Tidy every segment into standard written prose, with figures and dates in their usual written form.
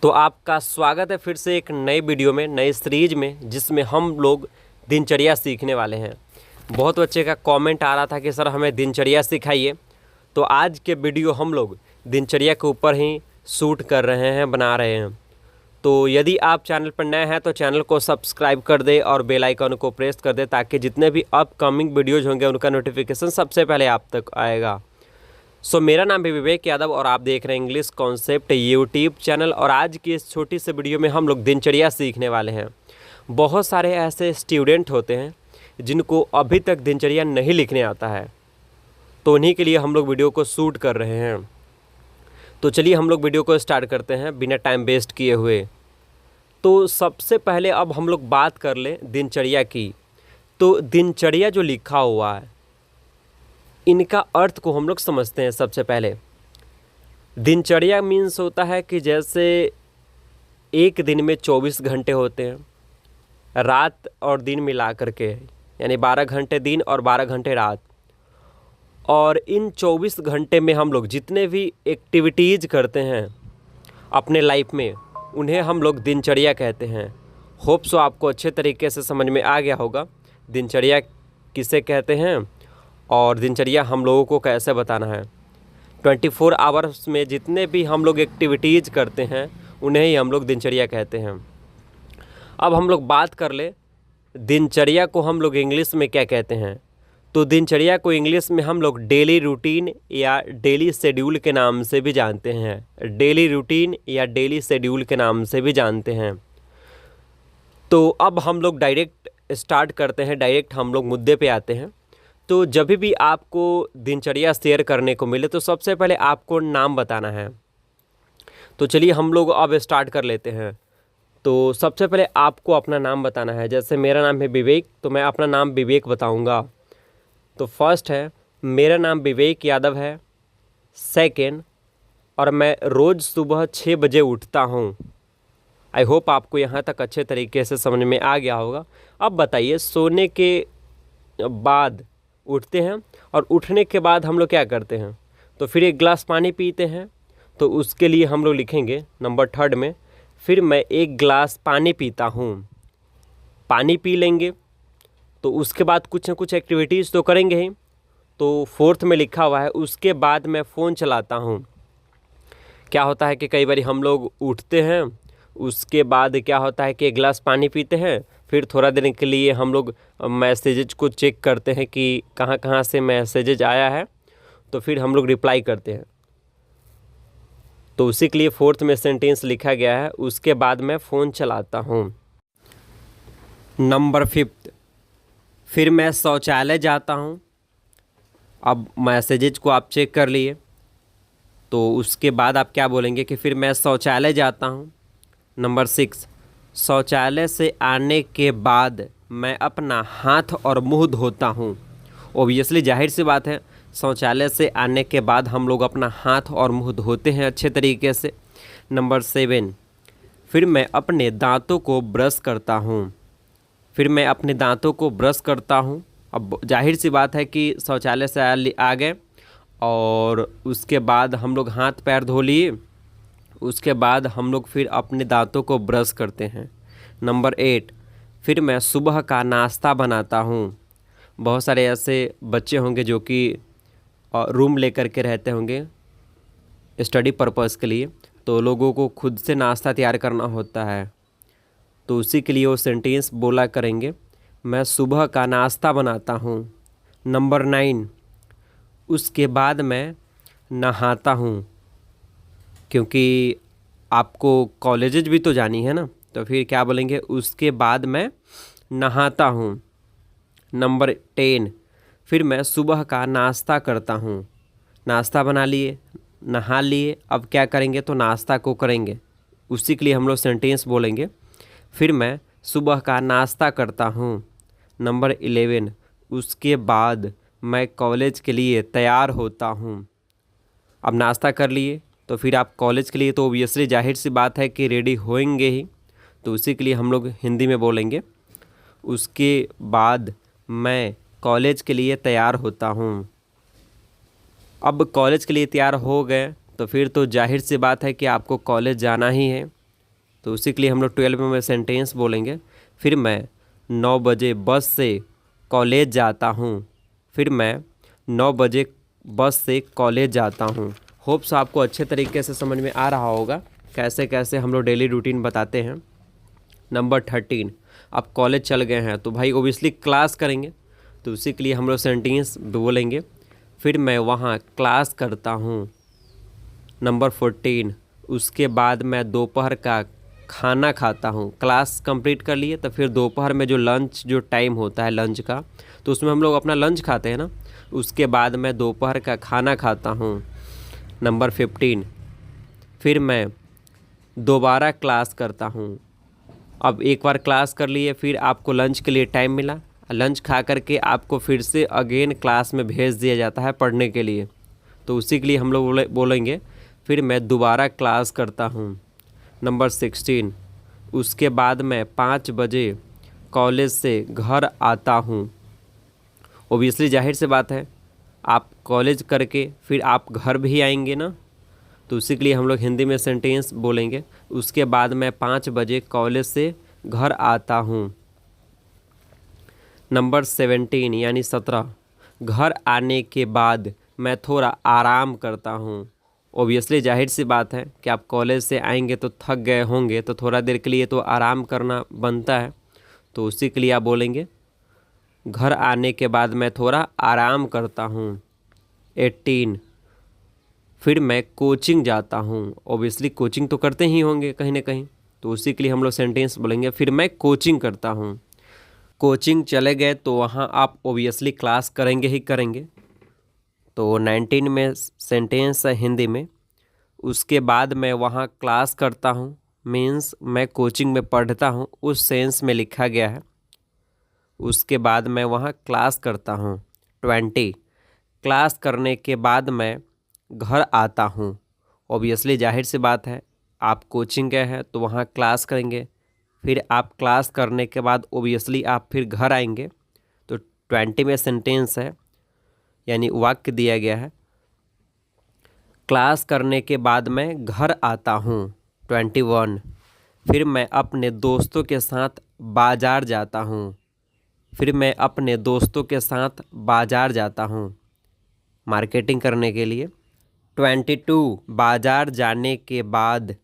तो आपका स्वागत है फिर से एक नए वीडियो में, नए सीरीज में, जिसमें हम लोग दिनचर्या सीखने वाले हैं। बहुत बच्चे का कमेंट आ रहा था कि सर हमें दिनचर्या सिखाइए। तो आज के वीडियो हम लोग दिनचर्या के ऊपर ही शूट कर रहे हैं, बना रहे हैं। तो यदि आप चैनल पर नए हैं तो चैनल को सब्सक्राइब कर दें और बेल आइकन को प्रेस कर दें, ताकि जितने भी अपकमिंग वीडियोज़ होंगे उनका नोटिफिकेशन सबसे पहले आप तक आएगा। मेरा नाम है विवेक यादव और आप देख रहे हैं इंग्लिश कॉन्सेप्ट यूट्यूब चैनल। और आज की इस छोटी सी वीडियो में हम लोग दिनचर्या सीखने वाले हैं। बहुत सारे ऐसे स्टूडेंट होते हैं जिनको अभी तक दिनचर्या नहीं लिखने आता है, तो उन्हीं के लिए हम लोग वीडियो को शूट कर रहे हैं। तो चलिए हम लोग वीडियो को स्टार्ट करते हैं बिना टाइम वेस्ट किए हुए। तो सबसे पहले अब हम लोग बात कर लें दिनचर्या की। तो दिनचर्या जो लिखा हुआ है, इनका अर्थ को हम लोग समझते हैं। सबसे पहले दिनचर्या मीन्स होता है कि जैसे एक दिन में 24 घंटे होते हैं, रात और दिन मिला करके, यानी 12 घंटे दिन और 12 घंटे रात। और इन 24 घंटे में हम लोग जितने भी एक्टिविटीज़ करते हैं अपने लाइफ में, उन्हें हम लोग दिनचर्या कहते हैं। होप सो आपको अच्छे तरीके से समझ में आ गया होगा दिनचर्या किसे कहते हैं और दिनचर्या हम लोगों को कैसे बताना है। 24 आवर्स में जितने भी हम लोग एक्टिविटीज़ करते हैं उन्हें ही हम लोग दिनचर्या कहते हैं। अब हम लोग बात कर ले दिनचर्या को हम लोग इंग्लिश में क्या कहते हैं। तो दिनचर्या को इंग्लिश में हम लोग डेली रूटीन या डेली शेड्यूल के नाम से भी जानते हैं। डेली रूटीन या डेली शेड्यूल के नाम से भी जानते हैं। तो अब हम लोग डायरेक्ट स्टार्ट करते हैं, डायरेक्ट हम लोग मुद्दे पे आते हैं। तो जब भी आपको दिनचर्या शेयर करने को मिले तो सबसे पहले आपको नाम बताना है। तो चलिए हम लोग अब स्टार्ट कर लेते हैं। तो सबसे पहले आपको अपना नाम बताना है। जैसे मेरा नाम है विवेक, तो मैं अपना नाम विवेक बताऊंगा। तो फर्स्ट है, मेरा नाम विवेक यादव है। सेकंड, और मैं रोज़ सुबह 6 बजे उठता हूँ। आई होप आपको यहाँ तक अच्छे तरीके से समझ में आ गया होगा। अब बताइए, सोने के बाद उठते हैं और उठने के बाद हम लोग क्या करते हैं? तो फिर एक गिलास पानी पीते हैं। तो उसके लिए हम लोग लिखेंगे नंबर 3 में, फिर मैं एक गिलास पानी पीता हूँ। पानी पी लेंगे तो उसके बाद कुछ ना कुछ एक्टिविटीज़ तो करेंगे ही। तो 4th में लिखा हुआ है, उसके बाद मैं फ़ोन चलाता हूँ। क्या होता है कि कई बार हम लोग उठते हैं, उसके बाद क्या होता है कि एक गिलास पानी पीते हैं, फिर थोड़ा देर के लिए हम लोग मैसेजेज को चेक करते हैं कि कहाँ कहाँ से मैसेजेज आया है, तो फिर हम लोग रिप्लाई करते हैं। तो उसी के लिए 4th में सेंटेंस लिखा गया है, उसके बाद मैं फ़ोन चलाता हूँ। नंबर 5, फिर मैं शौचालय जाता हूँ। अब मैसेजेज को आप चेक कर लिए, तो उसके बाद आप क्या बोलेंगे कि फिर मैं शौचालय जाता हूँ। नंबर 6, शौचालय से आने के बाद मैं अपना हाथ और मुंह धोता हूँ। ओबियसली जाहिर सी बात है, शौचालय से आने के बाद हम लोग अपना हाथ और मुंह धोते हैं अच्छे तरीके से। नंबर 7, फिर मैं अपने दांतों को ब्रश करता हूँ। फिर मैं अपने दांतों को ब्रश करता हूँ। अब जाहिर सी बात है कि शौचालय से आ गए और उसके बाद हम लोग हाथ पैर धो लिए, उसके बाद हम लोग फिर अपने दांतों को ब्रश करते हैं। नंबर 8, फिर मैं सुबह का नाश्ता बनाता हूँ। बहुत सारे ऐसे बच्चे होंगे जो कि रूम लेकर के रहते होंगे स्टडी पर्पज़ के लिए, तो लोगों को खुद से नाश्ता तैयार करना होता है। तो उसी के लिए वो सेंटेंस बोला करेंगे, मैं सुबह का नाश्ता बनाता हूँ। नंबर 9, उसके बाद मैं नहाता हूँ, क्योंकि आपको कॉलेजेज भी तो जानी है ना, तो फिर क्या बोलेंगे, उसके बाद मैं नहाता हूँ। नंबर 10, फिर मैं सुबह का नाश्ता करता हूँ। नाश्ता बना लिए, नहा लिए, अब क्या करेंगे, तो नाश्ता को करेंगे। उसी के लिए हम लोग सेंटेंस बोलेंगे, फिर मैं सुबह का नाश्ता करता हूँ। नंबर 11, उसके बाद मैं कॉलेज के लिए तैयार होता हूँ। अब नाश्ता कर लिए तो फिर आप कॉलेज के लिए तो ओबियसली जाहिर सी बात है कि रेडी होएंगे ही, तो उसी के लिए हम लोग हिंदी में बोलेंगे, उसके बाद मैं कॉलेज के लिए तैयार होता हूँ। अब कॉलेज के लिए तैयार हो गए तो फिर तो जाहिर सी बात है कि आपको कॉलेज जाना ही है। तो उसी के लिए हम लोग 12 में सेंटेंस बोलेंगे। फिर मैं 9 बजे बस से कॉलेज जाता हूँ। फिर मैं 9 बजे बस से कॉलेज जाता हूँ। होप्स आपको अच्छे तरीके से समझ में आ रहा होगा कैसे कैसे हम लोग डेली रूटीन बताते हैं। नंबर 13, आप कॉलेज चल गए हैं तो भाई ओबियसली क्लास करेंगे, तो उसी के लिए हम लोग सेंटेंस बोलेंगे। फिर मैं वहाँ क्लास करता हूँ। नंबर 14, उसके बाद मैं दोपहर का खाना खाता हूँ। क्लास कंप्लीट कर लिए तो फिर दोपहर में जो लंच जो टाइम होता है लंच का, तो उसमें हम लोग अपना लंच खाते हैं ना। उसके बाद मैं दोपहर का खाना खाता हूँ। नंबर 15, फिर मैं दोबारा क्लास करता हूँ। अब एक बार क्लास कर लिए, फिर आपको लंच के लिए टाइम मिला, लंच खा करके आपको फिर से अगेन क्लास में भेज दिया जाता है पढ़ने के लिए, तो उसी के लिए हम लोग बोलेंगे फिर मैं दोबारा क्लास करता हूँ। नंबर 16, उसके बाद मैं 5 बजे कॉलेज से घर आता हूँ। ओबियसली जाहिर सी बात है, आप कॉलेज करके फिर आप घर भी आएंगे ना, तो उसी के लिए हम लोग हिंदी में सेंटेंस बोलेंगे। उसके बाद मैं 5 बजे कॉलेज से घर आता हूँ। नंबर 17 यानी 17, घर आने के बाद मैं थोड़ा आराम करता हूँ। ओबियसली जाहिर सी बात है कि आप कॉलेज से आएंगे तो थक गए होंगे, तो थोड़ा देर के लिए तो आराम करना बनता है, तो उसी के लिए आप बोलेंगे घर आने के बाद मैं थोड़ा आराम करता हूँ। 18, फिर मैं कोचिंग जाता हूँ। ओबियसली कोचिंग तो करते ही होंगे कहीं ना कहीं, तो उसी के लिए हम लोग सेंटेंस बोलेंगे फिर मैं कोचिंग करता हूँ। कोचिंग चले गए तो वहाँ आप ओबियसली क्लास करेंगे ही करेंगे, तो 19 में सेंटेंस है हिंदी में, उसके बाद मैं वहाँ क्लास करता हूँ मीन्स मैं कोचिंग में पढ़ता हूँ, उस सेंस में लिखा गया है। उसके बाद मैं वहाँ क्लास करता हूँ। 20, क्लास करने के बाद मैं घर आता हूँ। ओबियसली जाहिर सी बात है, आप कोचिंग गए हैं तो वहाँ क्लास करेंगे, फिर आप क्लास करने के बाद ओबियसली आप फिर घर आएंगे, तो 20 में सेंटेंस है यानी वाक्य दिया गया है, क्लास करने के बाद मैं घर आता हूँ। 21, फिर मैं अपने दोस्तों के साथ बाज़ार जाता हूँ। फिर मैं अपने दोस्तों के साथ बाज़ार जाता हूँ मार्केटिंग करने के लिए। 22, बाज़ार जाने के बाद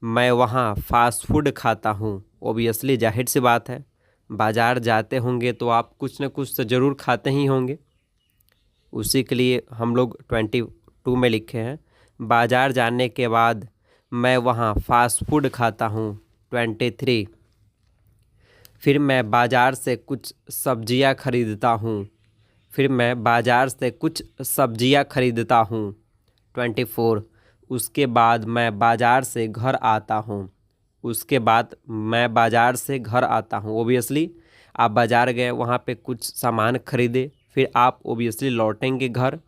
मैं वहाँ फ़ास्ट फूड खाता हूँ। ओबियसली जाहिर सी बात है, बाज़ार जाते होंगे तो आप कुछ न कुछ तो ज़रूर खाते ही होंगे, उसी के लिए हम लोग 22 में लिखे हैं बाज़ार जाने के बाद मैं वहाँ फ़ास्ट फूड खाता हूँ। 23, फिर मैं बाज़ार से कुछ सब्जियाँ खरीदता हूँ। फिर मैं बाज़ार से कुछ सब्जियाँ खरीदता हूँ। 24, उसके बाद मैं बाज़ार से घर आता हूँ। उसके बाद मैं बाज़ार से घर आता हूँ। ओबियसली आप बाज़ार गए, वहाँ पे कुछ सामान खरीदे, फिर आप ओबियसली लौटेंगे घर,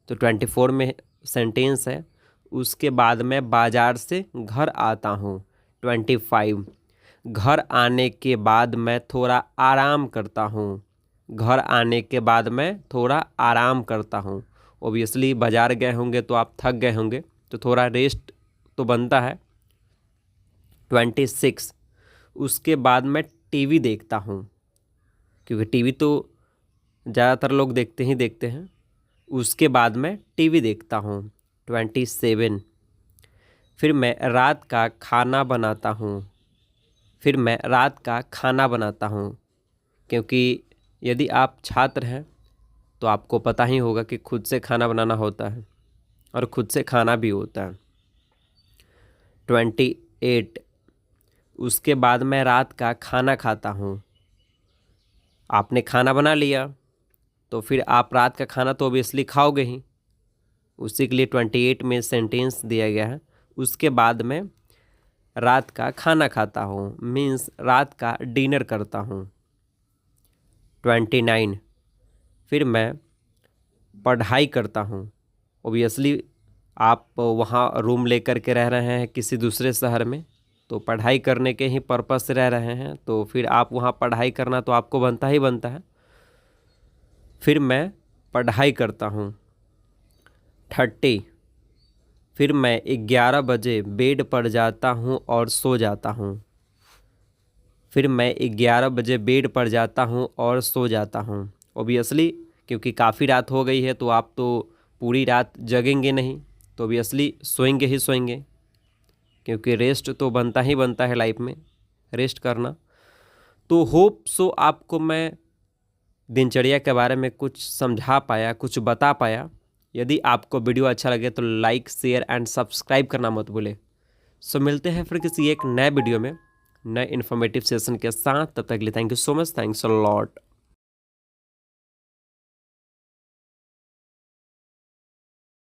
तो 24 में सेंटेंस है उसके बाद मैं बाज़ार से घर आता हूँ। 25, घर आने के बाद मैं थोड़ा आराम करता हूँ। घर आने के बाद मैं थोड़ा आराम करता हूँ। ओबियसली बाज़ार गए होंगे तो आप थक गए होंगे, तो थोड़ा रेस्ट तो बनता है। 26, उसके बाद मैं टीवी देखता हूँ, क्योंकि टीवी तो ज़्यादातर लोग देखते ही देखते हैं। उसके बाद मैं टीवी देखता हूँ। 27, फिर मैं रात का खाना बनाता हूँ। फिर मैं रात का खाना बनाता हूँ, क्योंकि यदि आप छात्र हैं तो आपको पता ही होगा कि खुद से खाना बनाना होता है और खुद से खाना भी होता है। 28, उसके बाद मैं रात का खाना खाता हूँ। आपने खाना बना लिया तो फिर आप रात का खाना तो ऑब्वियसली खाओगे ही, उसी के लिए 28 में सेंटेंस दिया गया है उसके बाद मैं रात का खाना खाता हूँ मीन्स रात का डिनर करता हूँ। 29, फिर मैं पढ़ाई करता हूँ। ओबियसली आप वहाँ रूम लेकर के रह रहे हैं किसी दूसरे शहर में, तो पढ़ाई करने के ही पर्पस से रह रहे हैं, तो फिर आप वहाँ पढ़ाई करना तो आपको बनता ही बनता है। फिर मैं पढ़ाई करता हूँ। 30, फिर मैं 11 बजे बेड पर जाता हूँ और सो जाता हूँ। फिर मैं 11 बजे बेड पर जाता हूँ और सो जाता हूँ। ओबियसली क्योंकि काफ़ी रात हो गई है तो आप तो पूरी रात जगेंगे नहीं, तो ओबियसली सोएंगे ही सोएंगे, क्योंकि रेस्ट तो बनता ही बनता है लाइफ में, रेस्ट करना। तो होप सो आपको मैं दिनचर्या के बारे में कुछ समझा पाया, कुछ बता पाया। यदि आपको वीडियो अच्छा लगे तो लाइक, शेयर एंड सब्सक्राइब करना मत भूलें। सो मिलते हैं फिर किसी एक नए वीडियो में, नए इन्फॉर्मेटिव सेशन के साथ। तब तक के लिए thank you so much, thanks a lot.